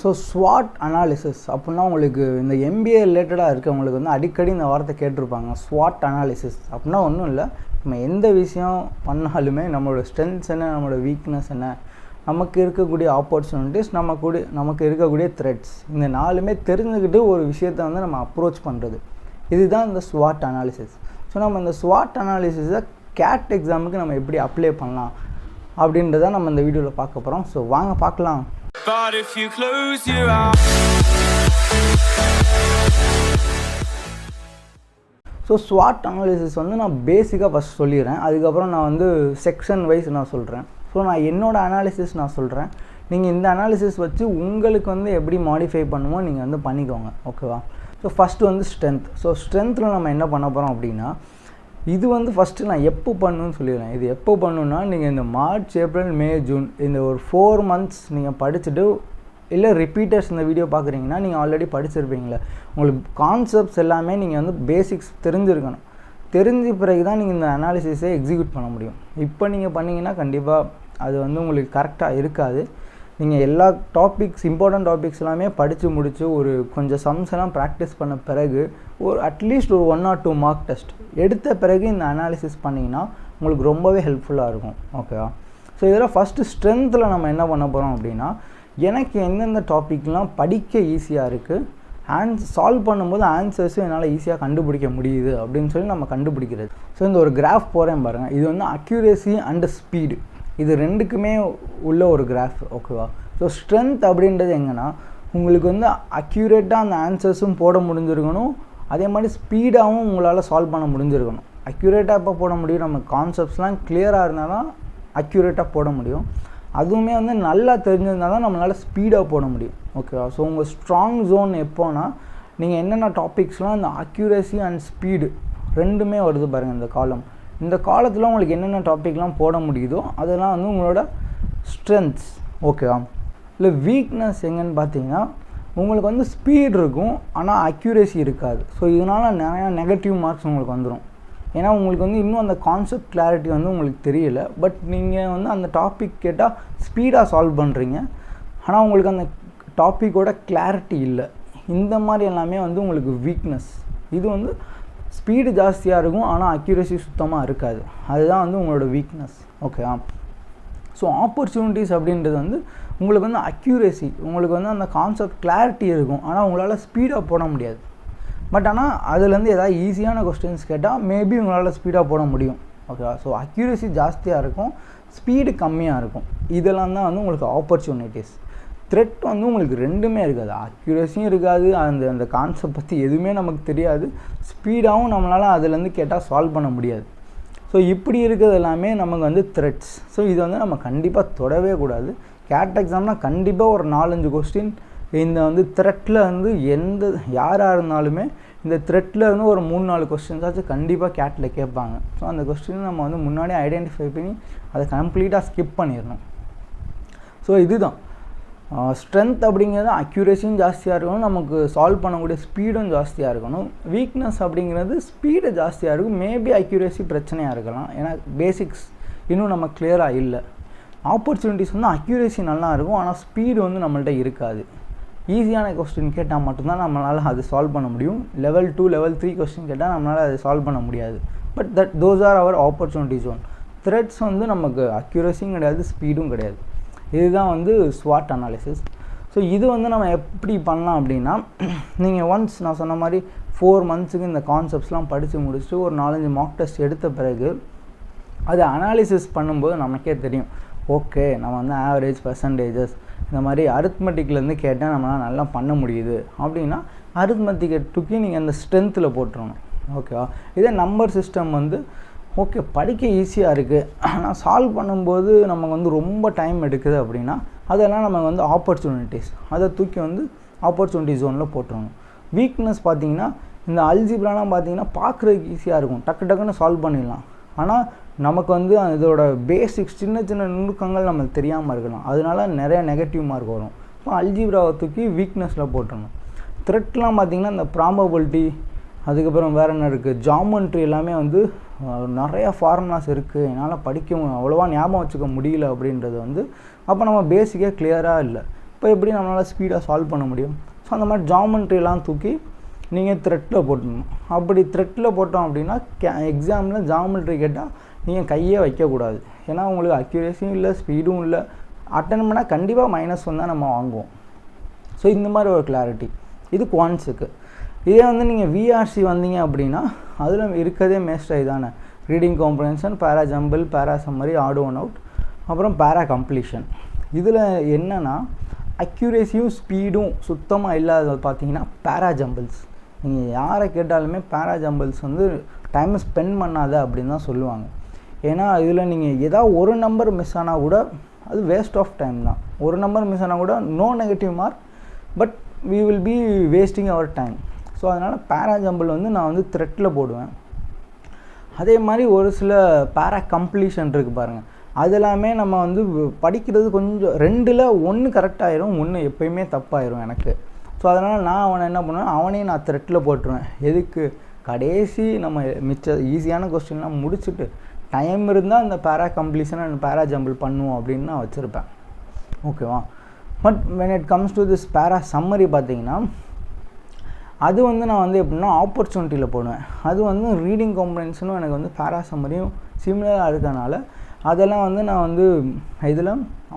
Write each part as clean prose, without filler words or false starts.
So SWOT analysis அப்படின்னா உங்களுக்கு இந்த MBA ரிலேட்டடாக இருக்கவங்களுக்கு வந்து அடிக்கடி இந்த வார்த்தை கேட்டிருப்பாங்க. SWOT அனாலிசிஸ் அப்படின்னா ஒன்றும் இல்லை, நம்ம எந்த விஷயம் பண்ணாலுமே நம்மளோட ஸ்ட்ரென்த்ஸ் என்ன, நம்மளோட வீக்னஸ் என்ன, நமக்கு இருக்கக்கூடிய ஆப்பர்ச்சுனிட்டிஸ், நமக்கு இருக்கக்கூடிய த்ரெட்ஸ், இந்த நாலுமே தெரிஞ்சுக்கிட்டு ஒரு விஷயத்தை வந்து நம்ம அப்ரோச் பண்ணுறது, இதுதான் இந்த SWOT அனாலிசிஸ். ஸோ நம்ம இந்த SWOT அனாலிசிஸை CAT எக்ஸாமுக்கு நம்ம எப்படி அப்ளை பண்ணலாம் அப்படின்றத நம்ம இந்த வீடியோவில் பார்க்க போகிறோம். ஸோ வாங்க பார்க்கலாம். But if you close your eyes. So SWOT analysis வந்து நான் பேசிக்காக ஃபஸ்ட் சொல்லிடுறேன், அதுக்கப்புறம் நான் வந்து செக்ஷன் வைஸ் நான் சொல்கிறேன். ஸோ நான் என்னோடய அனாலிசிஸ் நான் சொல்கிறேன், நீங்கள் இந்த அனாலிசிஸ் வச்சு உங்களுக்கு வந்து எப்படி மாடிஃபை பண்ணுமோ நீங்கள் வந்து பண்ணிக்கோங்க, ஓகேவா? ஸோ ஃபஸ்ட்டு வந்து ஸ்ட்ரென்த். ஸோ ஸ்ட்ரென்த்தில் நம்ம என்ன பண்ண போகிறோம் அப்படின்னா, இது வந்து ஃபஸ்ட்டு நான் எப்போ பண்ணணுன்னு சொல்லிடுறேன். இது எப்போ பண்ணணுன்னா, நீங்கள் இந்த மார்ச், ஏப்ரல், மே, ஜூன் இந்த ஒரு 4 months நீங்கள் படிச்சுட்டு, இல்லை ரிப்பீட்டர்ஸ் இந்த வீடியோ பார்க்குறீங்கன்னா நீங்கள் ஆல்ரெடி படிச்சிருப்பீங்களே, உங்களுக்கு கான்செப்ட்ஸ் எல்லாமே நீங்கள் வந்து பேசிக்ஸ் தெரிஞ்சிருக்கணும். தெரிஞ்ச பிறகு தான் நீங்கள் இந்த அனாலிசிஸை எக்ஸிக்யூட் பண்ண முடியும். இப்போ நீங்கள் பண்ணிங்கன்னா கண்டிப்பாக அது வந்து உங்களுக்கு கரெக்டாக இருக்காது. நீங்கள் எல்லா டாபிக்ஸ், இம்பார்ட்டன்ட் டாபிக்ஸ் எல்லாமே படித்து முடித்து ஒரு கொஞ்சம் சம்ஸ் எல்லாம் ப்ராக்டிஸ் பண்ண பிறகு ஒரு அட்லீஸ்ட் ஒரு 1 or 2 மார்க் டெஸ்ட் எடுத்த பிறகு இந்த அனாலிசிஸ் பண்ணிங்கன்னா உங்களுக்கு ரொம்பவே ஹெல்ப்ஃபுல்லாக இருக்கும், ஓகேவா? ஸோ இதில் ஃபஸ்ட்டு ஸ்ட்ரென்த்தில் நம்ம என்ன பண்ண போகிறோம் அப்படின்னா, எனக்கு எந்தெந்த டாப்பிக்லாம் படிக்க ஈஸியாக இருக்குது, சால்வ் பண்ணும்போது ஆன்சர்ஸும் என்னால் ஈஸியாக கண்டுபிடிக்க முடியுது அப்படின்னு சொல்லி நம்ம கண்டுபிடிக்கிறது. ஸோ இந்த ஒரு கிராஃப் போகிறேன் பாருங்கள், இது வந்து அக்யூரேசி அண்டு ஸ்பீடு, இது ரெண்டுக்குமே உள்ள ஒரு கிராஃப், ஓகேவா? ஸோ ஸ்ட்ரென்த் அப்படின்றது எங்கன்னா, உங்களுக்கு வந்து அக்யூரேட்டாக அந்த ஆன்சர்ஸும் போட முடிஞ்சிருக்கணும், அதே மாதிரி ஸ்பீடாகவும் உங்களால் சால்வ் பண்ண முடிஞ்சிருக்கணும். அக்யூரேட்டாக எப்போ போட முடியும், நம்ம கான்செப்ட்ஸ்லாம் கிளியராக இருந்தால் தான் அக்யூரேட்டாக போட முடியும். அதுவுமே வந்து நல்லா தெரிஞ்சிருந்தால் தான் நம்மளால் ஸ்பீடாக போட முடியும், ஓகேவா? ஸோ உங்கள் ஸ்ட்ராங் ஜோன் எப்போனா, நீங்கள் என்னென்ன டாபிக்ஸ்லாம் இந்த அக்யூரேசி அண்ட் ஸ்பீடு ரெண்டுமே வருது பாருங்கள் இந்த காலம். இந்த காலத்தில் உங்களுக்கு என்னென்ன டாப்பிக்லாம் போட முடியுதோ அதெல்லாம் வந்து உங்களோட ஸ்ட்ரென்த்ஸ், ஓகேவா? இல்லை வீக்னஸ் எங்கன்னு பார்த்தீங்கன்னா, உங்களுக்கு வந்து ஸ்பீட் இருக்கும் ஆனால் அக்யூரேசி இருக்காது. ஸோ இதனால் நிறையா நெகட்டிவ் மார்க்ஸ் உங்களுக்கு வந்துடும். ஏன்னா உங்களுக்கு வந்து இன்னும் அந்த கான்செப்ட் கிளாரிட்டி வந்து உங்களுக்கு தெரியல, பட் நீங்கள் வந்து அந்த டாபிக் கேட்டால் ஸ்பீடாக சால்வ் பண்ணுறீங்க, ஆனால் உங்களுக்கு அந்த டாப்பிக்கோட கிளாரிட்டி இல்லை. இந்த மாதிரி எல்லாமே வந்து உங்களுக்கு வீக்னஸ். இது வந்து ஸ்பீடு ஜாஸ்தியாக இருக்கும் ஆனால் அக்யூரேசி சுத்தமாக இருக்காது, அதுதான் வந்து உங்களோட வீக்னஸ், ஓகேவா? ஸோ ஆப்பர்ச்சுனிட்டிஸ் அப்படின்றது வந்து உங்களுக்கு வந்து அக்யூரேசி, உங்களுக்கு வந்து அந்த கான்செப்ட் கிளாரிட்டி இருக்கும், ஆனால் உங்களால் ஸ்பீடாக போட முடியாது. பட் ஆனால் அதுலேருந்து ஏதாவது ஈஸியான கொஸ்டின்ஸ் கேட்டால் மேபி உங்களால் ஸ்பீடாக போட முடியும், ஓகேவா? ஸோ அக்யூரேசி ஜாஸ்தியாக இருக்கும், ஸ்பீடு கம்மியாக இருக்கும். இதெல்லாம் தான் வந்து உங்களுக்கு ஆப்பர்ச்சுனிட்டிஸ். த்ரெட் வந்து உங்களுக்கு ரெண்டுமே இருக்காது, அக்யூரேசியும் இருக்காது, அந்த கான்செப்ட் பற்றி எதுவுமே நமக்கு தெரியாது, ஸ்பீடாகவும் நம்மளால் அதுலேருந்து கேட்டால் சால்வ் பண்ண முடியாது. ஸோ இப்படி இருக்கிறது எல்லாமே நமக்கு வந்து த்ரெட்ஸ். ஸோ இது வந்து நம்ம கண்டிப்பாக தொடவே கூடாது. கேட் எக்ஸாம்னால் கண்டிப்பாக ஒரு 4-5 கொஸ்டின் இந்த வந்து த்ரெட்டில் வந்து யாராக இருந்தாலுமே இந்த த்ரெட்டில் இருந்து ஒரு 3-4 கொஸ்டின்ஸாச்சும் கண்டிப்பாக கேட்டில் கேட்பாங்க. ஸோ அந்த கொஸ்டின் நம்ம வந்து முன்னாடியே ஐடென்டிஃபை பண்ணி அதை கம்ப்ளீட்டாக ஸ்கிப் பண்ணிடணும். ஸோ இதுதான் ஸ்ட்ரென்த் அப்படிங்கிறது, அக்யூரேசியும் ஜாஸ்தியாக இருக்கணும், நமக்கு சால்வ் பண்ணக்கூடிய ஸ்பீடும் ஜாஸ்தியாக இருக்கணும். வீக்னஸ் அப்படிங்கிறது ஸ்பீடு ஜாஸ்தியாக இருக்கும், மேபி அக்யூரேசி பிரச்சனையாக இருக்கலாம், ஏன்னா பேசிக்ஸ் இன்னும் நம்ம கிளியராக இல்லை. ஆப்பர்ச்சுனிட்டிஸ் வந்து அக்யூரேசி நல்லா இருக்கும் ஆனால் ஸ்பீடு வந்து நம்மள்ட்ட இருக்காது. ஈஸியான கொஸ்டின் கேட்டால் மட்டும்தான் நம்மளால் அது சால்வ் பண்ண முடியும். லெவல் 2, லெவல் 3 கொஸ்டின் கேட்டால் நம்மளால் அதை சால்வ் பண்ண முடியாது. But those are our opportunity zone. Threats வந்து நமக்கு அக்யூரேசியும் கிடையாது, ஸ்பீடும் கிடையாது. இதுதான் வந்து SWOT அனாலிசிஸ். ஸோ இது வந்து நம்ம எப்படி பண்ணலாம் அப்படின்னா, நீங்கள் ஒன்ஸ் நான் சொன்ன மாதிரி 4 monthsக்கு இந்த கான்செப்ட்ஸ்லாம் படித்து முடிச்சுட்டு ஒரு 4-5 மார்க் டெஸ்ட் எடுத்த பிறகு அது அனாலிசிஸ் பண்ணும்போது நமக்கே தெரியும், ஓகே நம்ம வந்து ஆவரேஜ், பர்சன்டேஜஸ் இந்த மாதிரி அரித்மெட்டிக்லேருந்து கேட்டால் நம்மளால் நல்லா பண்ண முடியுது அப்படின்னா அரித்மெட்டிக்கை தூக்கி நீங்கள் அந்த ஸ்ட்ரென்த்தில் போட்டுருணும், ஓகேவா? இதே நம்பர் சிஸ்டம் வந்து ஓகே படிக்க ஈஸியாக இருக்குது ஆனால் சால்வ் பண்ணும்போது நமக்கு வந்து ரொம்ப டைம் எடுக்குது அப்படின்னா அதெல்லாம் நமக்கு வந்து ஆப்பர்ச்சுனிட்டிஸ், அதை தூக்கி வந்து ஆப்பர்ச்சுனிட்டி ஜோனில் போட்டுருணும். வீக்னஸ் பார்த்திங்கன்னா, இந்த அல்ஜிப்ராலாம் பார்த்திங்கன்னா பார்க்குறதுக்கு ஈஸியாக இருக்கும், டக்குன்னு சால்வ் பண்ணிடலாம், ஆனால் நமக்கு வந்து இதோட பேசிக்ஸ் சின்ன நுணுக்கங்கள் நமக்கு தெரியாமல் இருக்கலாம், அதனால நிறைய நெகட்டிவ் மார்க் வரும். இப்போ அல்ஜிப்ராவை தூக்கி வீக்னஸில் போட்டுடணும். த்ரெட்லாம் பார்த்திங்கன்னா இந்த ப்ராபபிலிட்டி, அதுக்கப்புறம் வேறு என்ன இருக்குது, ஜாமெண்ட்ரி எல்லாமே வந்து நிறையா ஃபார்முலாஸ் இருக்குது, என்னால் படிக்க அவ்வளோவா ஞாபகம் வச்சுக்க முடியல அப்படின்றது வந்து அப்போ நம்ம பேசிக்காக கிளியராக இல்லை. இப்போ எப்படி நம்மளால் ஸ்பீடாக சால்வ் பண்ண முடியும்? ஸோ அந்த மாதிரி ஜாமெண்ட்ரிலாம் தூக்கி நீங்கள் த்ரெட்டில் போட்டுடணும். அப்படி த்ரெட்டில் போட்டோம் அப்படின்னா எக்ஸாமில் ஜாமெண்ட்ரி கேட்டால் நீங்கள் கையே வைக்கக்கூடாது. ஏன்னா உங்களுக்கு அக்யூரேசியும் இல்லை, ஸ்பீடும் இல்லை. அட்டன் பண்ணால் கண்டிப்பாக -1 தான் நம்ம வாங்குவோம். ஸோ இந்த மாதிரி ஒரு கிளாரிட்டி இது குவான்ஸுக்கு. இதே வந்து நீங்கள் விஆர்சி வந்தீங்க அப்படின்னா அதில் இருக்கிறதே மேஸ்டாக இதானே, ரீடிங் காம்ப்ரஹென்ஷன், பேரா ஜம்பிள், பேரா சம்மரி, ஆட் ஒன் அவுட், அப்புறம் பேரா கம்ப்ளீஷன். இதில் என்னென்னா அக்யூரேசியும் ஸ்பீடும் சுத்தமாக இல்லாதது பார்த்தீங்கன்னா பேரா ஜம்பிள்ஸ். நீங்கள் யாரை கேட்டாலுமே பேரா ஜம்பிள்ஸ் வந்து டைமை ஸ்பெண்ட் பண்ணாத அப்படின்னு தான் சொல்லுவாங்க. ஏன்னா இதில் நீங்கள் ஏதாவது ஒரு நம்பர் மிஸ் ஆனால் கூட அது வேஸ்ட் ஆஃப் டைம் தான். ஒரு நம்பர் மிஸ் ஆனால் கூட no negative mark, but we will be wasting our time. So அதனால் பேரா ஜம்பிள் வந்து நான் வந்து த்ரெட்டில் போடுவேன். அதே மாதிரி ஒரு சில பேரா கம்ப்ளீஷன் இருக்குது பாருங்கள், அதெல்லாமே நம்ம வந்து படிக்கிறது கொஞ்சம் 2ல் 1 கரெக்டாகிடும், 1 எப்போயுமே தப்பாயிரும் எனக்கு. ஸோ அதனால் நான் அவனை என்ன பண்ணுவேன், அவனையும் நான் த்ரெட்டில் போட்டுருவேன். எதுக்கு, கடைசி நம்ம மிச்ச ஈஸியான கொஸ்டின்லாம் முடிச்சுட்டு டைம் இருந்தால் இந்த பேரா கம்ப்ளீஷனை பேரா ஜம்பிள் பண்ணுவோம் அப்படின்னு நான் வச்சுருப்பேன். ஓகேவா? But when it comes to this பேரா சம்மரி பார்த்தீங்கன்னா அது வந்து நான் வந்து எப்படின்னா ஆப்பர்ச்சுனிட்டியில் போடுவேன். அது வந்து ரீடிங் காம்ப்ரஹென்ஷனும் எனக்கு வந்து பேரா சம்மரியும் சிமிலராக இருக்கனால அதெல்லாம் வந்து நான் வந்து இதில்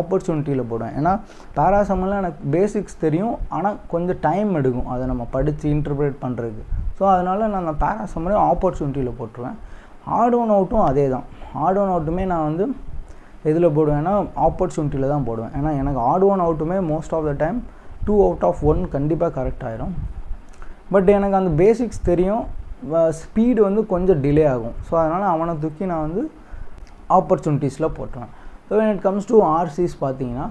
ஆப்பர்ச்சுனிட்டியில் போடுவேன். ஏன்னா பேரா சம்மரில் எனக்கு பேசிக்ஸ் தெரியும், ஆனால் கொஞ்சம் டைம் எடுக்கும் அதை நம்ம படித்து இன்டர்பிரேட் பண்ணுறதுக்கு. ஸோ அதனால் நான் அந்த பேரா சம்மரியும் ஆப்பர்ச்சுனிட்டியில் போட்டுருவேன். ஆட் ஒன் அவுட்டும் அதே தான். ஆட் ஒன் அவுட்டுமே நான் வந்து எதில் போடுவேன்னா ஆப்பர்ச்சுனிட்டியில் தான் போடுவேன். ஏன்னா எனக்கு ஆட் ஒன் அவுட்டுமே most of the time 2 out of 1 கண்டிப்பாக கரெக்ட் ஆகிரும். பட் எனக்கு அந்த பேசிக்ஸ் தெரியும், ஸ்பீடு வந்து கொஞ்சம் டிலே ஆகும். ஸோ அதனால் அவனை தூக்கி நான் வந்து ஆப்பர்ச்சுனிட்டிஸில் போட்டுருவேன். So when it comes to ஆர்சிஸ் பார்த்தீங்கன்னா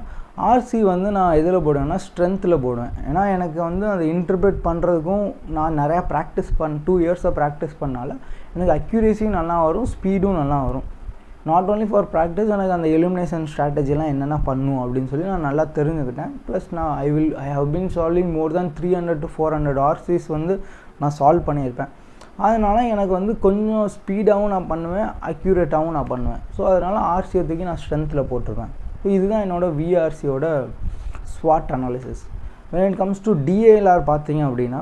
ஆர்சி வந்து நான் எதில் போடுவேன்னா ஸ்ட்ரென்த்தில் போடுவேன். ஏன்னா எனக்கு வந்து அதை இன்டர்பிரேட் பண்ணுறதுக்கும் நான் நிறையா ப்ராக்டிஸ் 2 இயர்ஸாக ப்ராக்டிஸ் பண்ணால எனக்கு அக்யூரேசியும் நல்லா வரும், ஸ்பீடும் நல்லா வரும். நாட் ஓன்லி ஃபார் ப்ராக்டிஸ், எனக்கு அந்த எலிமினேஷன் ஸ்ட்ராட்டஜிலாம் என்னென்ன பண்ணும் அப்படின்னு சொல்லி நான் நல்லா தெரிஞ்சுக்கிட்டேன். Plus I have been solving more than 300 to 400 RCs வந்து நான் சால்வ் பண்ணியிருப்பேன். அதனால் எனக்கு வந்து கொஞ்சம் ஸ்பீடாகவும் நான் பண்ணுவேன், அக்யூரேட்டாகவும் நான் பண்ணுவேன். ஸோ அதனால் ஆர்சியை தூக்கி நான் ஸ்ட்ரென்த்தில் போட்டிருப்பேன். ஸோ இதுதான் என்னோடய விஆர்சியோட SWOT analysis. when it comes to DALR பார்த்தீங்க அப்படின்னா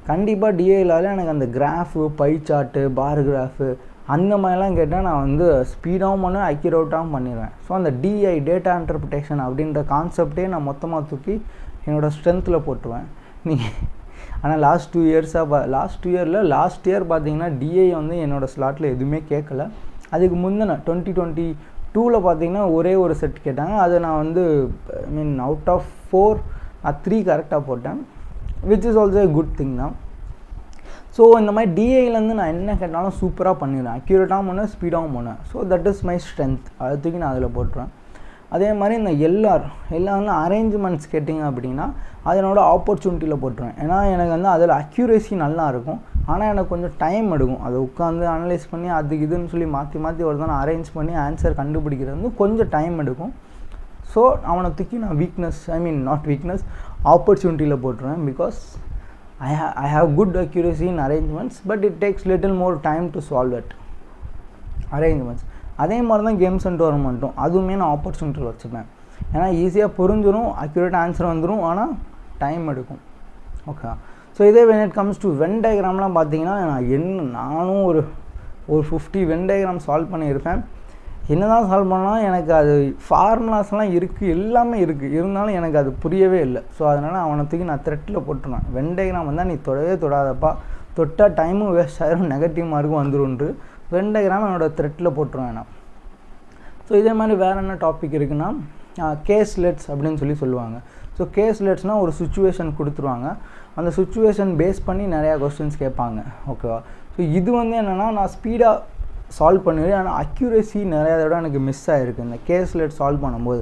கண்டிப்பாக DALRல எனக்கு அந்த graph, by chart, bar graph அந்த மாதிரிலாம் கேட்டால் நான் வந்து ஸ்பீடாகவும் பண்ணுவேன், அக்யூரேட்டாகவும் பண்ணிடுவேன். ஸோ அந்த டேட்டா இன்டர்பிரிட்டேஷன் அப்படின்ற கான்செப்டே நான் மொத்தமாக தூக்கி என்னோடய ஸ்ட்ரென்த்தில் போட்டுருவேன். நீங்கள் ஆனால் லாஸ்ட் இயர் பார்த்தீங்கன்னா டிஐ வந்து என்னோடய ஸ்லாட்டில் எதுவுமே கேட்கல. அதுக்கு முந்தின 2022 பார்த்தீங்கன்னா ஒரே ஒரு செட் கேட்டாங்க. அதை நான் வந்து அவுட் ஆஃப் 4 நான் 3 கரெக்டாக போட்டேன், which is also a good thing தான். ஸோ இந்த மாதிரி டிஐலேருந்து நான் என்ன கேட்டாலும் சூப்பராக பண்ணிடுவேன், அக்யூரேட்டாகவும் பண்ணுவேன், ஸ்பீடாகவும் பண்ணுவேன். So that is my strength. அதை தூக்கி நான் அதில் போட்டுருவேன். அதே மாதிரி இந்த எல்லாரும் அரேஞ்ச்மெண்ட்ஸ் கேட்டிங்க அப்படின்னா அதனோட ஆப்பர்ச்சுனிட்டியில் போட்டுருவேன். ஏன்னா எனக்கு வந்து அதில் அக்யூரேசி நல்லா இருக்கும், ஆனால் எனக்கு கொஞ்சம் டைம் எடுக்கும். அதை உட்காந்து அனலைஸ் பண்ணி அதுக்கு இதுன்னு சொல்லி மாற்றி ஒரு தான் அரேஞ்ச் பண்ணி ஆன்சர் கண்டுபிடிக்கிறது வந்து கொஞ்சம் டைம் எடுக்கும். ஸோ அவனை தூக்கி நான் ஆப்பர்ச்சுனிட்டியில் போட்டுருவேன். Because I have good accuracy in arrangements, but it takes little more time to solve it arrangements. அதே மாதிரி தான் கேம்ஸ் அண்ட் டோர்னமெண்ட்டும் அதுவுமே நான் ஆப்பர்ச்சுனிட்டியில் வச்சுப்பேன். ஏன்னா ஈஸியாக புரிஞ்சிடும், அக்யூரேட் ஆன்சர் வந்துடும், ஆனால் டைம் எடுக்கும். ஓகே. ஸோ இதே when it comes to when டயக்ராம்லாம் பார்த்தீங்கன்னா நானும் ஒரு 50 வென் டயக்ராம் சால்வ் பண்ணியிருப்பேன். என்ன தான் சால்வ் பண்ணாலும் எனக்கு அது ஃபார்முலாஸ்லாம் இருக்குது, எல்லாமே இருக்குது, இருந்தாலும் எனக்கு அது புரியவே இல்லை. ஸோ அதனால் அவனை தூக்கி நான் த்ரெட்டில் போட்டுருவேன். வென் டயக்ராம் வந்தால் நீ தொடவே தொடாதப்பா, தொட்டால் டைமும் வேஸ்ட் ஆகிரும், நெகட்டிவ் மார்க்கும் வந்துருன்று வென் டயக்ராம் என்னோடய த்ரெட்டில் போட்டுருவேன் நான். ஸோ இதே மாதிரி வேறு என்ன டாபிக் இருக்குன்னா கேஸ்லெட்ஸ் அப்படின்னு சொல்லுவாங்க. ஸோ கேஸ்லெட்ஸ்னால் ஒரு சுச்சுவேஷன் கொடுத்துருவாங்க, அந்த சுச்சுவேஷன் பேஸ் பண்ணி நிறையா கொஸ்டின்ஸ் கேட்பாங்க. ஓகேவா? ஸோ இது வந்து என்னென்னா நான் ஸ்பீடாக சால்வ் பண்ணுவேன், ஆனால் அக்யூரேசி நிறையா தடவை எனக்கு மிஸ் ஆகிருக்கு இந்த கேஸ்லெட் சால்வ் பண்ணும்போது.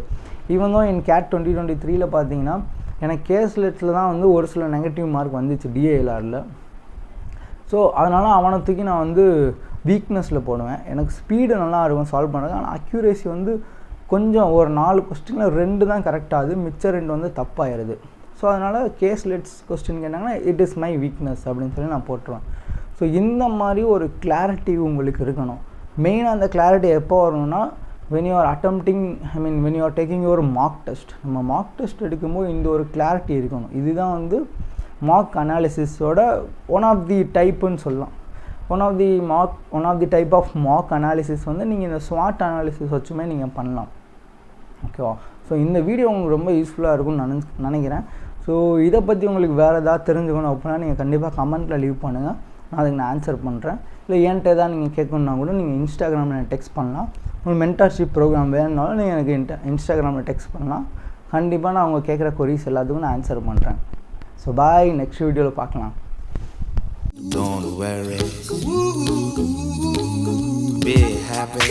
ஈவன் தான் என் CAT 2023 பார்த்தீங்கன்னா எனக்கு கேஸ்லெட்டில் தான் வந்து ஒரு சில நெகட்டிவ் மார்க் வந்துச்சு DALRல. ஸோ அதனால் அவனை தூக்கி நான் வந்து வீக்னஸில் போடுவேன். எனக்கு ஸ்பீடு நல்லா இருக்கும் சால்வ் பண்ணுறது, ஆனால் அக்யூரேசி வந்து கொஞ்சம் ஒரு 4 கொஸ்டினில் 2 தான் கரெக்டாகுது, மிச்ச 2 வந்து தப்பாகிடுது. ஸோ அதனால் கேஸ்லெட்ஸ் கொஸ்டின் கேட்டாங்கன்னா இட் இஸ் மை வீக்னஸ் அப்படின்னு சொல்லி நான் போட்டுருவேன். ஸோ இந்த மாதிரி ஒரு கிளாரிட்டி உங்களுக்கு இருக்கணும். மெயினாக அந்த கிளாரிட்டி எப்போ வரணும்னா when you are attempting, when you are taking your mock test, நம்ம mock test எடுக்கும்போது இந்த ஒரு கிளாரிட்டி இருக்கணும். இதுதான் வந்து mock analysisோட ஒன் ஆஃப் தி டைப்புன்னு சொல்லலாம். One of the type of mock analysis வந்து நீங்கள் இந்த SWOT analysis வச்சுமே நீங்கள் பண்ணலாம். ஓகேவா? ஸோ இந்த வீடியோ உங்களுக்கு ரொம்ப யூஸ்ஃபுல்லாக இருக்கும்னு நினைக்கிறேன். ஸோ இதை பற்றி உங்களுக்கு வேறு ஏதாவது தெரிஞ்சுக்கணும் அப்படின்னா நீங்கள் கண்டிப்பாக கமெண்ட்டில் லீவ் பண்ணுங்கள், நான் அதுக்கு ஆன்சர் பண்ணுறேன். இல்லை என்கிட்ட எதாவது நீங்கள் கேட்கணுன்னா கூட நீங்கள் இன்ஸ்டாகிராமில் டெக்ஸ்ட் பண்ணலாம். உங்களுக்கு மென்டர்ஷிப் ப்ரோக்ராம் வேணுனாலும் நீங்கள் எனக்கு இன்ஸ்டாகிராமில் டெக்ஸ்ட் பண்ணலாம். கண்டிப்பாக நான் அவங்க கேட்குற கொரீஸ் எல்லாத்துக்கும் நான் ஆன்சர் பண்ணுறேன். ஸோ பாய், நெக்ஸ்ட் வீடியோவில் பார்க்கலாம். Don't worry, be happy.